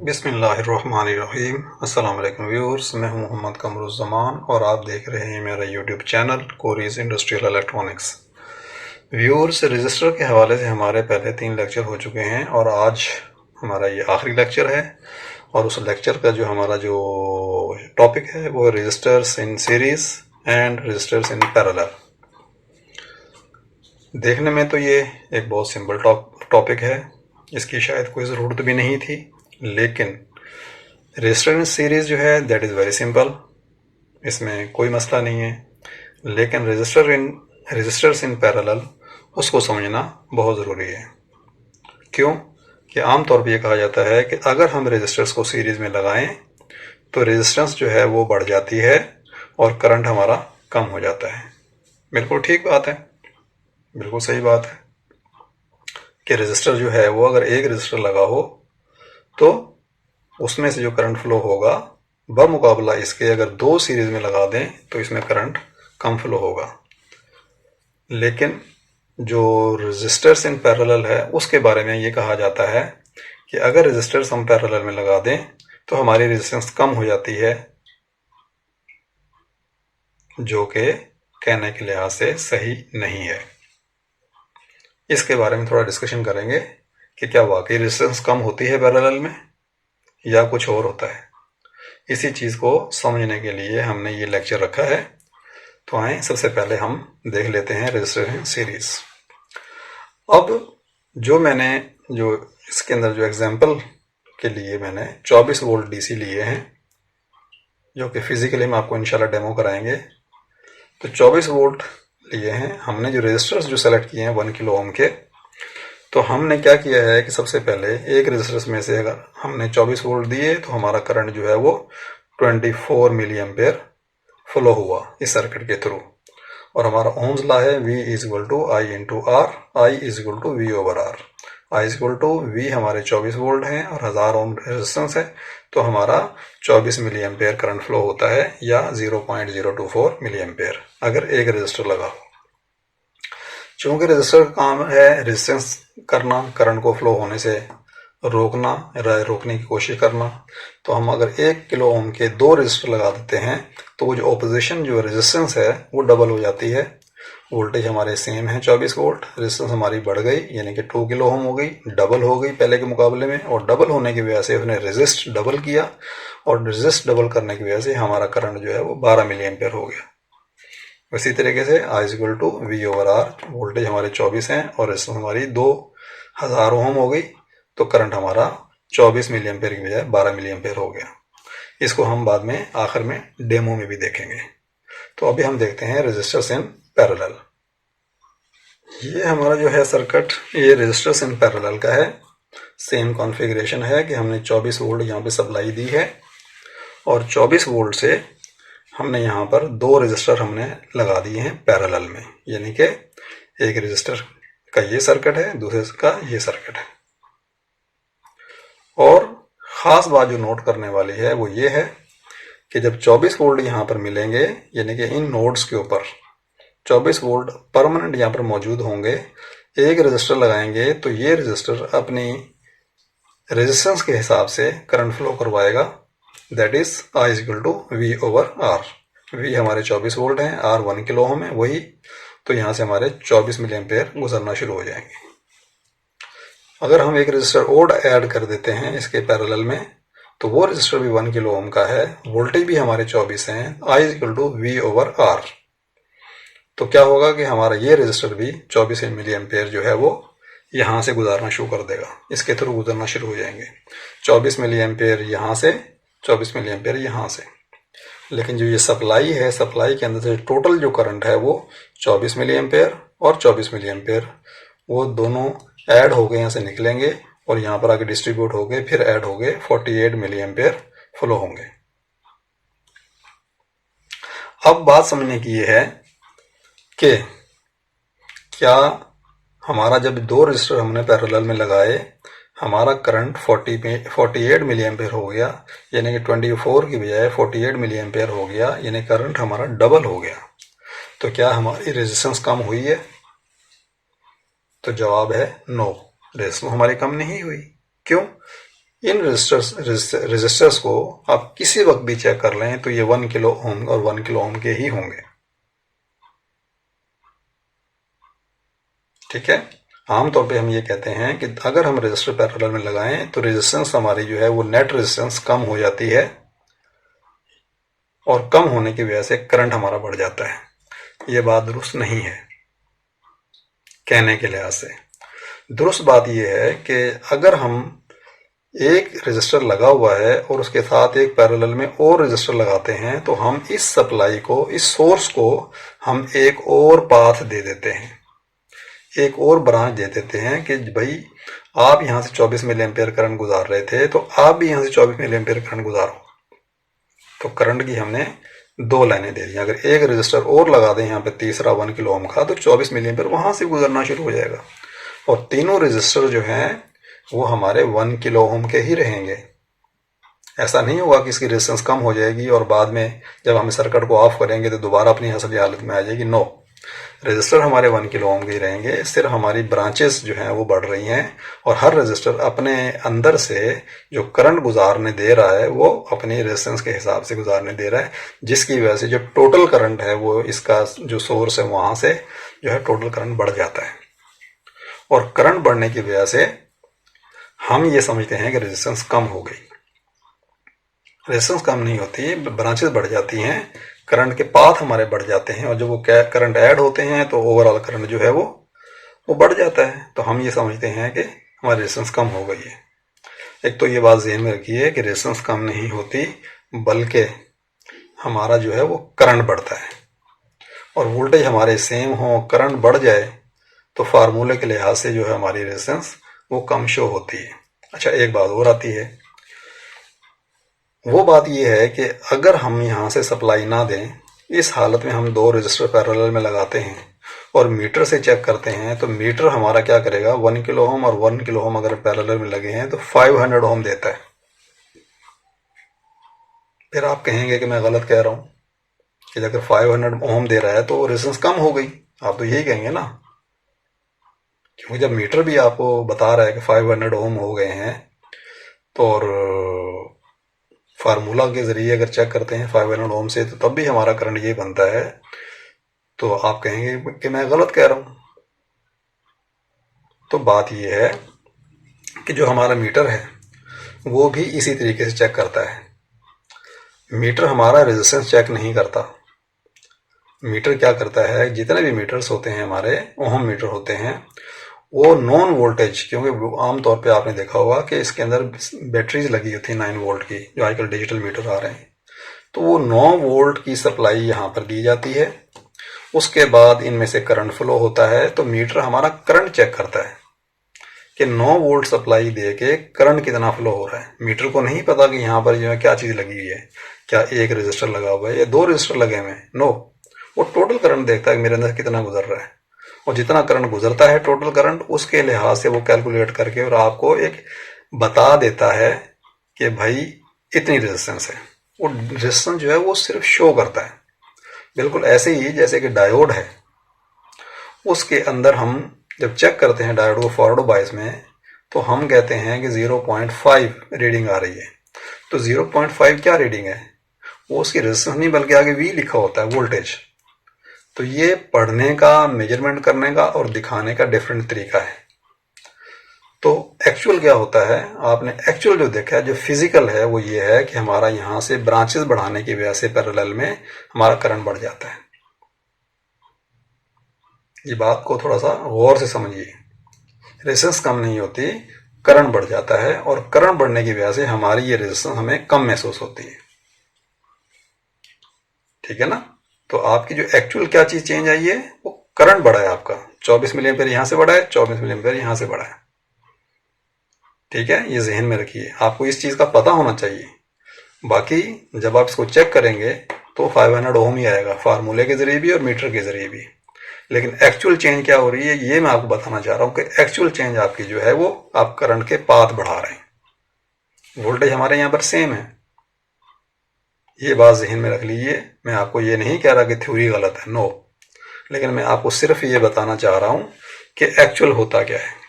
बिस्मिल्लाहिर्रहमानिर्रहीम। अस्सलाम वालेकुम व्यूअर्स, मैं हूं मोहम्मद कमरुज़्ज़मान और आप देख रहे हैं मेरा YouTube channel Cori's industrial electronics. Viewers, register के हवाले से हमारे पहले 3 लेक्चर हो चुके हैं और आज हमारा ये आखिरी लेक्चर है। और उस लेक्चर का जो टॉपिक है वो registers in series and registers in parallel. देखने में तो ये एक बहुत सिंपल टॉपिक है, इसकी शायद कोई ज़रूरत भी नहीं थी, लेकिन रजिस्टर इन सीरीज़ जो है दैट इज़ वेरी सिंपल, इसमें कोई मसला नहीं है। लेकिन रजिस्टर्स इन पैरेलल उसको समझना बहुत ज़रूरी है। क्यों कि आम तौर पर यह कहा जाता है कि अगर हम रजिस्टर्स को सीरीज़ में लगाएं तो रेजिस्टेंस जो है वो बढ़ जाती है और करंट हमारा कम हो जाता है। बिल्कुल ठीक बात है, बिल्कुल सही बात है कि रजिस्टर जो है वो अगर एक रजिस्टर लगा हो तो उसमें से जो करंट फ्लो होगा बमुकाबला इसके अगर 2 सीरीज में लगा दें तो इसमें करंट कम फ्लो होगा। लेकिन जो रजिस्टर्स इन पैरेलल है उसके बारे में ये कहा जाता है कि अगर रजिस्टर्स हम पैरेलल में लगा दें तो हमारी रेजिस्टेंस कम हो जाती है, जो कि कहने के लिहाज से सही नहीं है। इसके बारे में थोड़ा डिस्कशन करेंगे कि क्या वाकई रेजिस्टेंस कम होती है पैरेलल में या कुछ और होता है। इसी चीज़ को समझने के लिए हमने ये लेक्चर रखा है। तो आए सबसे पहले हम देख लेते हैं रजिस्टर इन सीरीज। अब जो इसके अंदर जो एग्जांपल के लिए मैंने 24 वोल्ट डीसी लिए हैं, जो कि फिजिकली हम आपको इंशाल्लाह डेमो कराएंगे। तो 24 वोल्ट लिए हैं हमने। जो रजिस्टर्स जो सेलेक्ट किए हैं 1 किलो ओम के, तो हमने क्या किया है कि सबसे पहले एक रजिस्टर में से अगर हमने 24 वोल्ट दिए तो हमारा करंट जो है वो 24 मिली एम्पेयर फ्लो हुआ इस सर्किट के थ्रू। और हमारा ओम्स लॉ है V is equal to I into R, I is equal to V over R. I is equal to V हमारे 24 वोल्ट हैं और 1000 ओम रेजिस्टेंस है, तो हमारा 24 मिली एम्पेयर करंट फ्लो होता है या 0.024 मिली एम्पेयर अगर एक रजिस्टर लगा हो। चूंकि रजिस्टर का काम है रेजिस्टेंस करना, करंट को फ्लो होने से रोकने की कोशिश करना, तो हम अगर 1 किलो ओम के 2 रजिस्टर लगा देते हैं तो वो जो ऑपोजिशन जो रेजिस्टेंस है वो डबल हो जाती है। वोल्टेज हमारे सेम है 24 वोल्ट, रेजिस्टेंस हमारी बढ़ गई यानी कि 2 किलो ओम हो गई, डबल हो गई पहले के मुकाबले में। और डबल होने की वजह से उसने रेजिस्ट डबल किया और रेजिस्ट डबल करने की वजह से हमारा करंट जो है वो 12 मिली एम्पेयर हो गया। इसी तरीके से I is equal to V over R, voltage हमारे 24 हैं और रेजिस्टेंस हमारी 2000 ओम हो गई, तो करंट हमारा 24 मिली एम्पेयर की बजाय 12 मिली एम्पेयर हो गया। इसको हम बाद में आखिर में डेमो में भी देखेंगे। तो अभी हम देखते हैं रेजिस्टर्स इन पैरेलल। ये हमारा जो है सर्किट, ये रेजिस्टर्स इन पैरेलल का है। सेम कॉन्फ़िगरेशन है कि हमने 24 वोल्ट यहाँ पे सप्लाई दी है और 24 वोल्ट से हमने यहाँ पर 2 रजिस्टर हमने लगा दिए हैं पैरेलल में, यानी कि एक रजिस्टर का ये सर्किट है, दूसरे का ये सर्किट है। और ख़ास बात जो नोट करने वाली है वो ये है कि जब 24 वोल्ट यहाँ पर मिलेंगे, यानी कि इन नोड्स के ऊपर 24 वोल्ट परमानेंट यहाँ पर मौजूद होंगे, एक रजिस्टर लगाएंगे तो ये रजिस्टर अपनी रेजिस्टेंस के हिसाब से करंट फ्लो करवाएगा। That is I is equal to V over R. V हमारे 24 वोल्ट हैं, R 1 किलो ओम है वही, तो यहाँ से हमारे 24 मिली एम्पेयर गुजरना शुरू हो जाएंगे। अगर हम एक रजिस्टर और ऐड कर देते हैं इसके पैरेलल में तो वो रजिस्टर भी 1 किलो ओम का है, वोल्टेज भी हमारे 24 हैं, I is equal to V over R. तो क्या होगा कि हमारा ये रजिस्टर भी 24 मिली एम्पेयर जो है वो यहाँ से गुजारना शुरू कर देगा, इसके थ्रू गुजरना शुरू हो जाएंगे। 24 मिली एम्पेयर यहाँ से, 24 मिली एम्पेयर यहाँ से। लेकिन जो ये सप्लाई है, सप्लाई के अंदर से टोटल जो करंट है वो 24 मिली एम्पेयर और 24 मिली एम्पेयर, वो दोनों ऐड हो गए, यहाँ से निकलेंगे और यहाँ पर आके डिस्ट्रीब्यूट हो गए, फिर ऐड हो गए, 48 मिली एम्पेयर फ्लो होंगे। अब बात समझने की ये है कि क्या हमारा जब 2 रजिस्टर हमने पैरेलल में लगाए, हमारा करंट 48 मिली एम्पेयर हो गया, यानी कि 24 की बजाय 48 मिली एम्पेयर हो गया, यानी करंट हमारा डबल हो गया। तो क्या हमारी रेजिस्टेंस कम हुई है? तो जवाब है नो, रेजिस्टेंस हमारी कम नहीं हुई। क्यों? इन रेजिस्टर्स को आप किसी वक्त भी चेक कर लें तो ये 1 किलो ओम और 1 किलो ओम के ही होंगे। ठीक है, आमतौर पे हम ये कहते हैं कि अगर हम रेजिस्टर पैरेलल में लगाएं तो रेजिस्टेंस हमारी जो है वो नेट रेजिस्टेंस कम हो जाती है और कम होने की वजह से करंट हमारा बढ़ जाता है। ये बात दुरुस्त नहीं है कहने के लिहाज से। दुरुस्त बात यह है कि अगर हम एक रेजिस्टर लगा हुआ है और उसके साथ एक पैरेलल में और रेजिस्टर लगाते हैं तो हम इस सप्लाई को, इस सोर्स को हम एक और पाथ दे देते हैं, एक और ब्रांच दे देते हैं कि भाई आप यहां से 24 मिली एम्पेयर करंट गुजार रहे थे तो आप भी यहां से 24 मिली एम्पेयर करंट गुजारो। तो करंट की हमने दो लाइनें दे दी। अगर एक रजिस्टर और लगा दें यहाँ पे तीसरा 1 किलो ओम का तो 24 मिली एम्पेयर वहां से गुजरना शुरू हो जाएगा और तीनों रजिस्टर जो हैं वो हमारे 1 किलो ओम के ही रहेंगे। ऐसा नहीं होगा कि इसकी रेजिस्टेंस कम हो जाएगी और बाद में जब हम सर्किट को ऑफ करेंगे तो दोबारा अपनी असली हालत में आ जाएगी। नो, रजिस्टर हमारे 1 किलो ओम के ही रहेंगे, सिर्फ हमारी ब्रांचेस जो हैं वो बढ़ रही हैं और हर रजिस्टर अपने अंदर से जो करंट गुजारने दे रहा है वो अपनी रेजिस्टेंस के हिसाब से गुजारने दे रहा है, जिसकी वजह से जो टोटल करंट है वो इसका जो सोर्स है वहां से जो है टोटल करंट बढ़ जाता है। और करंट बढ़ने की वजह से हम ये समझते हैं कि रेजिस्टेंस कम हो गई। रेजिस्टेंस कम नहीं होती, ब्रांचेस बढ़ जाती हैं, करंट के पाथ हमारे बढ़ जाते हैं और जब वो करंट ऐड होते हैं तो ओवरऑल करंट जो है वो बढ़ जाता है। तो हम ये समझते हैं कि हमारी रेजिस्टेंस कम हो गई है। एक तो ये बात ज़हन में रखिए कि रेजिस्टेंस कम नहीं होती बल्कि हमारा जो है वो करंट बढ़ता है। और वोल्टेज हमारे सेम हो, करंट बढ़ जाए तो फार्मूले के लिहाज से जो है हमारी रेजिस्टेंस वो कम शो होती है। अच्छा, एक बात और आती है, वो बात यह है कि अगर हम यहाँ से सप्लाई ना दें, इस हालत में हम दो रजिस्टर पैरेलल में लगाते हैं और मीटर से चेक करते हैं तो मीटर हमारा क्या करेगा, 1 किलो ओम और 1 किलो ओम अगर पैरेलल में लगे हैं तो 500 ओम देता है। फिर आप कहेंगे कि मैं गलत कह रहा हूँ कि अगर 500 ओम दे रहा है तो रेजिस्टेंस कम हो गई, आप तो यही कहेंगे ना, क्योंकि जब मीटर भी आपको बता रहा है कि 500 ओम हो गए हैं तो और फार्मूला के जरिए अगर चेक करते हैं 500 ओम से तो तब भी हमारा करंट ये बनता है, तो आप कहेंगे कि मैं गलत कह रहा हूं। तो बात ये है कि जो हमारा मीटर है वो भी इसी तरीके से चेक करता है। मीटर हमारा रेजिस्टेंस चेक नहीं करता। मीटर क्या करता है, जितने भी मीटर्स होते हैं हमारे ओम मीटर होते हैं वो नॉन वोल्टेज, क्योंकि आमतौर पे आपने देखा होगा कि इसके अंदर बैटरीज लगी होती है 9 वोल्ट की, जो आजकल डिजिटल मीटर आ रहे हैं, तो वो 9 वोल्ट की सप्लाई यहाँ पर दी जाती है। उसके बाद इनमें से करंट फ्लो होता है तो मीटर हमारा करंट चेक करता है कि 9 वोल्ट सप्लाई दे के करंट कितना फ्लो हो रहा है। मीटर को नहीं पता कि यहाँ पर जो है क्या चीज़ लगी हुई है, क्या एक रजिस्टर लगा हुआ है या 2 रजिस्टर लगे हुए हैं। नो, वो टोटल करंट देखता है कि मेरे अंदर कितना गुजर रहा है और जितना करंट गुजरता है टोटल करंट, उसके लिहाज से वो कैलकुलेट करके और आपको एक बता देता है कि भाई इतनी रेजिस्टेंस है। वो रेजिस्टेंस जो है वो सिर्फ शो करता है, बिल्कुल ऐसे ही जैसे कि डायोड है, उसके अंदर हम जब चेक करते हैं डायोड को फॉरवर्ड बायस में तो हम कहते हैं कि 0.5 रीडिंग आ रही है। तो 0.5 क्या रीडिंग है, वो उसकी रेजिस्टेंस नहीं बल्कि आगे V लिखा होता है, वोल्टेज। तो ये पढ़ने का, मेजरमेंट करने का और दिखाने का डिफरेंट तरीका है। तो एक्चुअल क्या होता है, आपने एक्चुअल जो देखा है, जो फिजिकल है वो ये है कि हमारा यहाँ से ब्रांचेस बढ़ाने की वजह से पैरेलल में हमारा करंट बढ़ जाता है। ये बात को थोड़ा सा गौर से समझिए। रेजिस्टेंस कम नहीं होती, करंट बढ़ जाता है और करंट बढ़ने की वजह से हमारी ये रेजिस्टेंस हमें कम महसूस होती है। ठीक है ना। तो आपकी जो एक्चुअल क्या चीज चेंज आई है, वो करंट बढ़ा है आपका, 24 मिली एम्पेयर यहां से बढ़ा है, 24 मिली एम्पेयर यहां से बढ़ा है। ठीक है, ये जहन में रखिए, आपको इस चीज का पता होना चाहिए। बाकी जब आप इसको चेक करेंगे तो 500 ओम ही आएगा, फार्मूले के जरिए भी और मीटर के जरिए भी। लेकिन एक्चुअल चेंज क्या हो रही है ये मैं आपको बताना चाह रहा हूं कि एक्चुअल चेंज आपकी जो है वो आप करंट के पाथ बढ़ा रहे हैं। वोल्टेज हमारे यहां पर सेम है, ये बात जहन में रख लीजिए। मैं आपको ये नहीं कह रहा कि थ्योरी गलत है, नो, लेकिन मैं आपको सिर्फ ये बताना चाह रहा हूं कि एक्चुअल होता क्या है।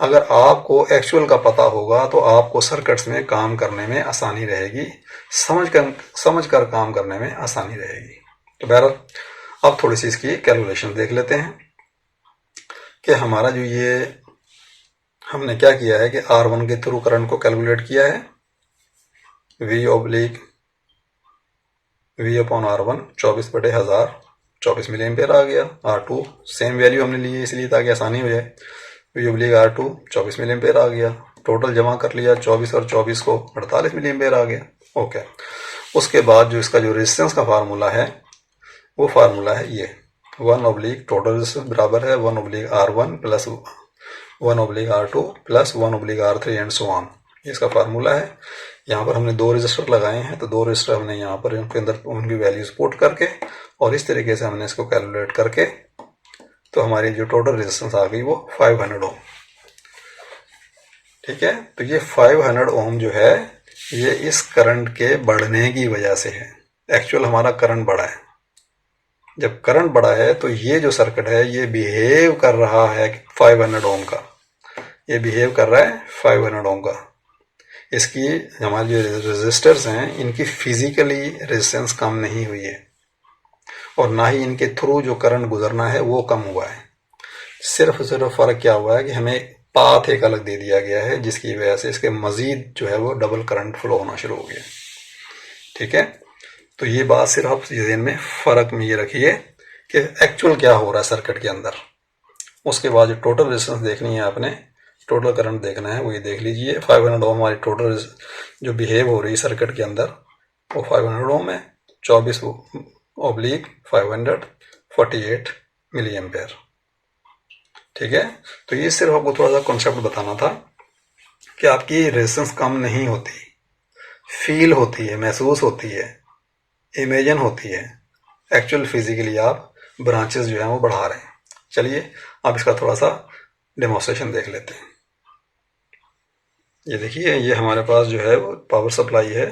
अगर आपको एक्चुअल का पता होगा तो आपको सर्किट्स में काम करने में आसानी रहेगी, समझ कर काम करने में आसानी रहेगी। तो बहरहाल अब थोड़ी सी इसकी कैलकुलेशन देख लेते हैं कि हमारा जो ये हमने क्या किया है कि R1 के थ्रू करंट को कैलकुलेट किया है, V upon R1 24/1000 24 milli ampere आ गया। R2 सेम वैल्यू हमने ली है इसलिए ताकि आसानी हो जाए, V/R2 24 मिली एम्पेयर आ गया। टोटल जमा कर लिया 24 और 24 को 48 मिली एम्पेयर आ गया। ओके, उसके बाद जो इसका जो रेजिस्टेंस का फार्मूला है वो फार्मूला है ये 1 टोटल रेजिस्टेंस बराबर है 1/R1 plus 1/R2 plus 1/R3 and so on. इसका फार्मूला है। यहाँ पर हमने 2 रजिस्टर लगाए हैं तो 2 रजिस्टर हमने यहाँ पर उनके अंदर उनकी वैल्यूज पुट करके और इस तरीके से हमने इसको कैलकुलेट करके तो हमारी जो टोटल रेजिस्टेंस आ गई वो 500 ओम। ठीक है, तो ये 500 ओम जो है ये इस करंट के बढ़ने की वजह से है। एक्चुअल हमारा करंट बढ़ा है। जब करंट बढ़ा है तो ये जो सर्किट है ये बिहेव कर रहा है 500 ओम का, ये बिहेव कर रहा है 500 ओम का। इसकी हमारे जो रेजिस्टर्स हैं इनकी फिजिकली रेजिस्टेंस कम नहीं हुई है और ना ही इनके थ्रू जो करंट गुजरना है वो कम हुआ है। सिर्फ फर्क क्या हुआ है कि हमें पाथ एक अलग दे दिया गया है जिसकी वजह से इसके मजीद जो है वो डबल करंट फ्लो होना शुरू हो गया। ठीक है, तो ये बात सिर्फ आप ज़हन में फ़र्क में ये रखिए कि एक्चुअल क्या हो रहा है सर्किट के अंदर। उसके बाद जो टोटल रेजिस्टेंस देखनी है आपने, टोटल करंट देखना है, वो ये देख लीजिए 500 ओम हमारी टोटल जो बिहेव हो रही है सर्किट के अंदर वो 500 ओम है। 24/500 मिली एम्पेयर। ठीक है, तो ये सिर्फ आपको थोड़ा सा कॉन्सेप्ट बताना था कि आपकी रेजिस्टेंस कम नहीं होती, फील होती है, महसूस होती है, इमेजिन होती है। एक्चुअल फिजिकली आप ब्रांचेस जो हैं वो बढ़ा रहे हैं। चलिए अब इसका थोड़ा सा डेमोन्स्ट्रेशन देख लेते हैं। ये देखिए, ये हमारे पास जो है वो पावर सप्लाई है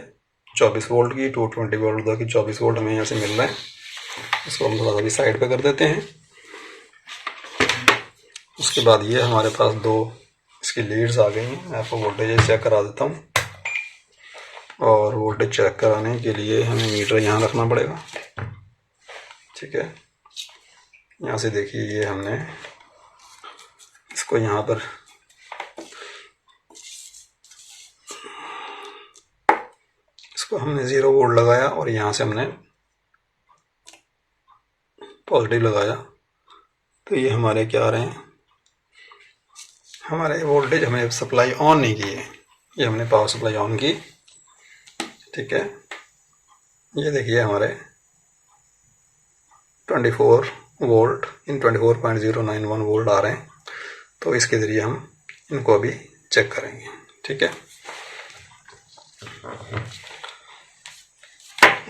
24 वोल्ट की, 220 वोल्ट की 24 वोल्ट हमें यहाँ से मिल रहा है। इसको हम थोड़ा सा भी साइड पे कर देते हैं। उसके बाद ये हमारे पास 2 इसकी लीड्स आ गई हैं। मैं आपको वोल्टेज चेक करा देता हूँ और वोल्टेज चेक कराने के लिए हमें मीटर यहाँ रखना पड़ेगा। ठीक है, यहाँ से देखिए ये हमने इसको यहाँ पर हमने 0 वोल्ट लगाया और यहाँ से हमने पॉजिटिव लगाया तो ये हमारे क्या आ रहे हैं, हमारे वोल्टेज हमें सप्लाई ऑन नहीं की है, ये हमने पावर सप्लाई ऑन की। ठीक है, ये देखिए हमारे 24 वोल्ट इन 24.091 वोल्ट आ रहे हैं। तो इसके ज़रिए हम इनको अभी चेक करेंगे। ठीक है,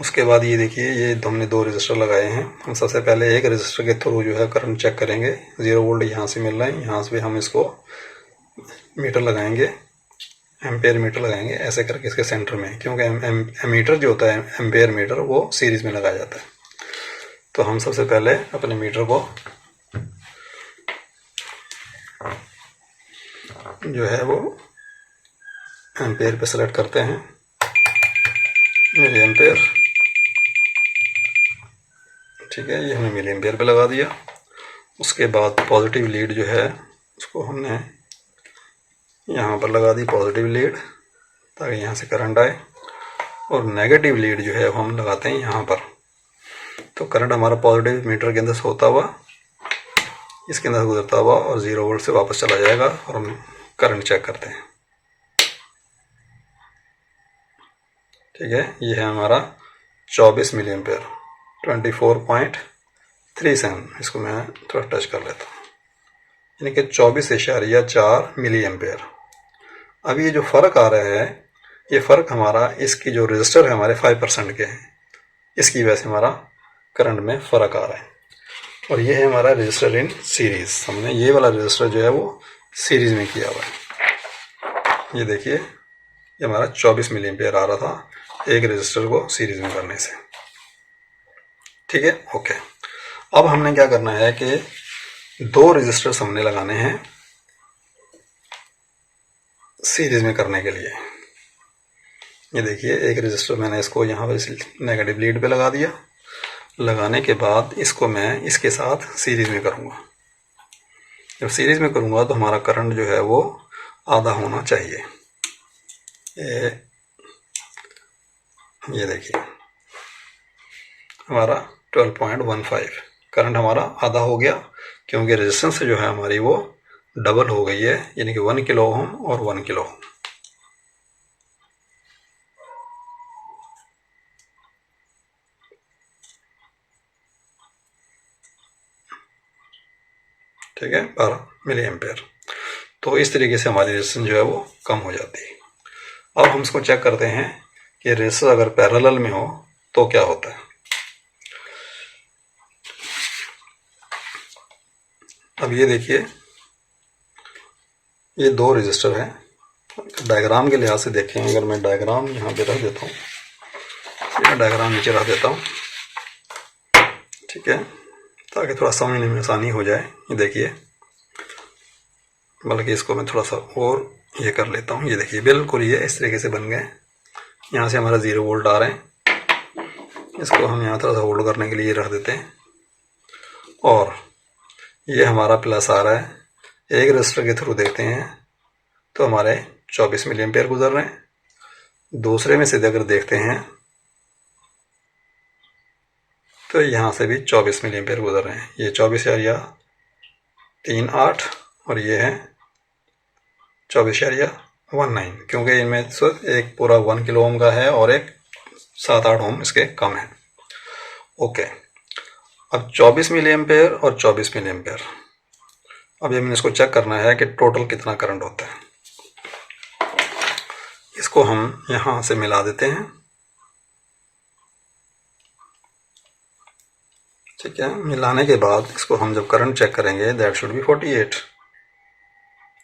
उसके बाद ये देखिए ये हमने 2 रजिस्टर लगाए हैं। हम सबसे पहले एक रजिस्टर के थ्रू जो है करंट चेक करेंगे। 0 वोल्ट यहाँ से मिल रहा है, यहाँ से हम इसको मीटर लगाएंगे, एम्पेयर मीटर लगाएंगे ऐसे करके इसके सेंटर में, क्योंकि एमीटर जो होता है एम्पेयर मीटर वो सीरीज में लगाया जाता है। तो हम सबसे पहले अपने मीटर को जो है वो एम्पेयर पे सेलेक्ट करते हैं, मिली एम्पेयर। ठीक है, ये हमने मिली एम्पेयर पे लगा दिया। उसके बाद पॉजिटिव लीड जो है उसको हमने यहाँ पर लगा दी, पॉजिटिव लीड, ताकि यहाँ से करंट आए। और नेगेटिव लीड जो है वो हम लगाते हैं यहाँ पर। तो करंट हमारा पॉजिटिव मीटर के अंदर से होता हुआ इसके अंदर गुजरता हुआ और 0 वोल्ट से वापस चला जाएगा और हम करंट चेक करते हैं। ठीक है, ये है हमारा 24 मिली एम्पेयर 24.37। इसको मैं थोड़ा टच कर लेता हूँ, यानी कि 24.4 मिली एम्पेयर। अब ये जो फ़र्क आ रहा है ये फ़र्क हमारा इसकी जो रजिस्टर है हमारे 5% के हैं, इसकी वजह से हमारा करंट में फ़र्क आ रहा है। और ये है हमारा रजिस्टर इन सीरीज़। हमने ये वाला रजिस्टर जो है वो सीरीज़ में किया हुआ है। ये देखिए ये हमारा 24 मिली एम्पेयर आ रहा था एक रजिस्टर को सीरीज़ में करने से। ठीक है, ओके। अब हमने क्या करना है कि 2 रजिस्टर्स हमने लगाने हैं सीरीज में करने के लिए। ये देखिए एक रजिस्टर मैंने इसको यहाँ पर नेगेटिव लीड पे लगा दिया। लगाने के बाद इसको मैं इसके साथ सीरीज में करूँगा। जब सीरीज में करूँगा तो हमारा करंट जो है वो आधा होना चाहिए। ये देखिए हमारा 12.15 करंट हमारा आधा हो गया, क्योंकि रेजिस्टेंस जो है हमारी वो डबल हो गई है, यानी कि 1 किलो ओम और 1 किलो ओम। ठीक है, 12 मिली एम्पेयर। तो इस तरीके से हमारी रेजिस्टेंस जो है वो कम हो जाती है। अब हम इसको चेक करते हैं कि रेजिस्टेंस अगर पैरेलल में हो तो क्या होता है। अब ये देखिए ये दो रेजिस्टर हैं। डायग्राम के लिहाज से देखें, अगर मैं डायग्राम यहाँ पे रख देता हूँ, मैं डायग्राम नीचे रख देता हूँ, ठीक है, ताकि थोड़ा समझने में आसानी हो जाए। ये देखिए, बल्कि इसको मैं थोड़ा सा और ये कर लेता हूँ। ये देखिए बिल्कुल ये इस तरीके से बन गए। यहाँ से हमारा 0 वोल्ट आ रहे हैं, इसको हम यहाँ थोड़ा सा होल्ड करने के लिए रख देते हैं। और ये हमारा प्लस आ रहा है, एक रजिस्टर के थ्रू देखते हैं तो हमारे 24 मिली एम्पेयर गुजर रहे हैं। दूसरे में से अगर देखते हैं तो यहाँ से भी 24 मिली एम्पेयर गुजर रहे हैं। ये 24 या 38 और ये है 24.19, क्योंकि इनमें से एक पूरा 1 किलो ओम का है और एक 7-8 ओम इसके कम है। ओके, अब 24 मिली एम्पेयर और 24 मिली एम्पेयर। अब ये मैंने इसको चेक करना है कि टोटल कितना करंट होता है। इसको हम यहाँ से मिला देते हैं, ठीक है। मिलाने के बाद इसको हम जब करंट चेक करेंगे, दैट शुड बी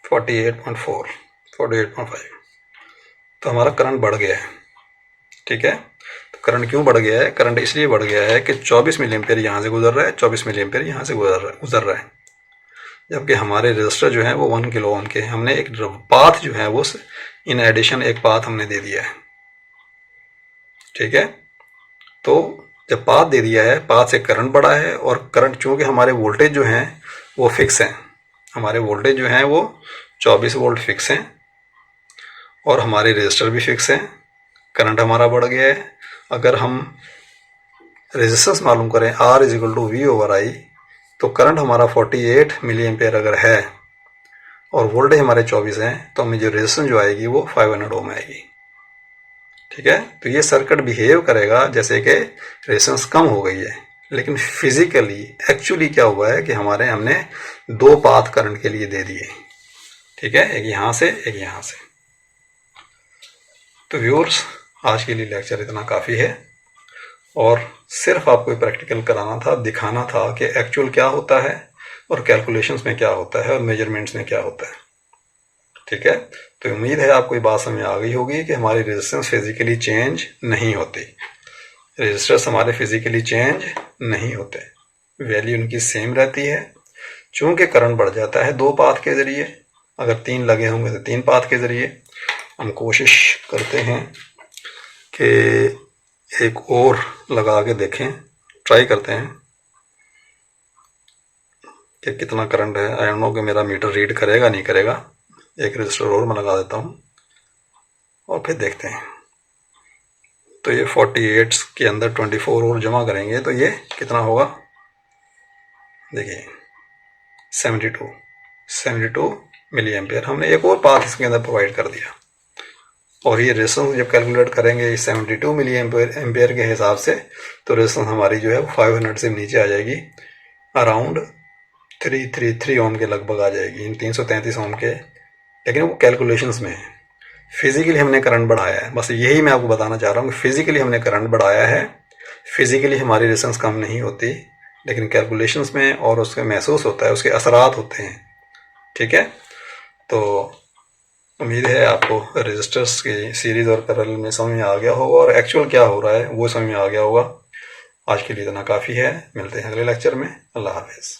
48.4, 48.5। तो हमारा करंट बढ़ गया है, ठीक है। तो करंट क्यों बढ़ गया है? करंट इसलिए बढ़ गया है कि 24 मिली एम्पेयर यहाँ से गुजर रहा है, 24 मिली एम्पेयर यहाँ से गुजर रहा है। जबकि हमारे रजिस्टर जो है वो 1 किलो ओम के, हमने एक पाथ जो है वो इन एडिशन एक पाथ हमने दे दिया है, ठीक है। तो जब पाथ दे दिया है, पाथ से करंट बढ़ा है, और करंट चूंकि हमारे वोल्टेज जो हैं वो फिक्स हैं, हमारे वोल्टेज जो हैं वो 24 वोल्ट फिक्स हैं, और हमारे रजिस्टर भी फिक्स हैं। करंट हमारा बढ़ गया है। अगर हम रेजिस्टेंस मालूम करें R = V/I, तो करंट हमारा 48 मिली एम्पेयर अगर है और वोल्टेज हमारे 24 हैं, तो हमें जो रेजिस्टेंस जो आएगी वो 500 ओम आएगी, ठीक है। तो ये सर्किट बिहेव करेगा जैसे कि रेजिस्टेंस कम हो गई है, लेकिन फिजिकली एक्चुअली क्या हुआ है कि हमने दो पाथ करंट के लिए दे दिए, ठीक है, एक यहाँ से एक यहाँ से। तो व्यूअर्स, आज के लिए लेक्चर इतना काफ़ी है, और सिर्फ आपको प्रैक्टिकल कराना था, दिखाना था कि एक्चुअल क्या होता है और कैलकुलेशंस में क्या होता है और मेजरमेंट्स में क्या होता है, ठीक है। तो उम्मीद है आपको ये बात समझ आ गई होगी कि हमारी रेजिस्टेंस फिजिकली चेंज नहीं होती, रेजिस्टर्स हमारे फिजिकली चेंज नहीं होते, वैल्यू उनकी सेम रहती है। चूंकि करंट बढ़ जाता है दो पाथ के ज़रिए, अगर 3 लगे होंगे तो 3 पाथ के ज़रिए। हम कोशिश करते हैं कि एक और लगा के देखें, ट्राई करते हैं कि कितना करंट है। आई डोंट नो कि मेरा मीटर रीड करेगा नहीं करेगा। एक रजिस्टर और मैं लगा देता हूँ और फिर देखते हैं। तो ये 48 के अंदर 24 और जमा करेंगे तो ये कितना होगा, देखिए 72 मिली एम्पेयर। हमने एक और पाथ इसके अंदर प्रोवाइड कर दिया, और ये रेजिस्टेंस जब कैलकुलेट करेंगे 72 मिली एम्पेयर के हिसाब से, तो रेजिस्टेंस हमारी जो है वो 500 से नीचे आ जाएगी, अराउंड 333 ओम के लगभग आ जाएगी, इन 333 ओम के। लेकिन वो कैलकुलेशंस में है, फिजिकली हमने करंट बढ़ाया है। बस यही मैं आपको बताना चाह रहा हूँ कि फिजिकली हमने करंट बढ़ाया है, फिजिकली हमारी रेजिस्टेंस कम नहीं होती, लेकिन कैलकुलेशंस में और उसके महसूस होता है, उसके असरात होते हैं, ठीक है। तो उम्मीद है आपको रजिस्टर्स की सीरीज और पैरेलल में समझ में आ गया होगा, और एक्चुअल क्या हो रहा है वो समझ में आ गया होगा। आज के लिए इतना काफ़ी है, मिलते हैं अगले लेक्चर में। अल्लाह हाफिज़।